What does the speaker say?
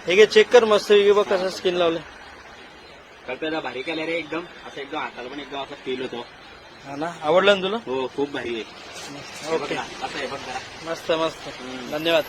हे घे चेक कर मस्त बघ कसं स्किन लावलं. कल्पना भारी कलर आहे एकदम. असं एकदम हाताला पण एकदम असं फील होतो. हा ना, आवडलं ना तुला? हो खूप भारी आहे. ओके असं आहे बघ जरा. मस्त मस्त धन्यवाद.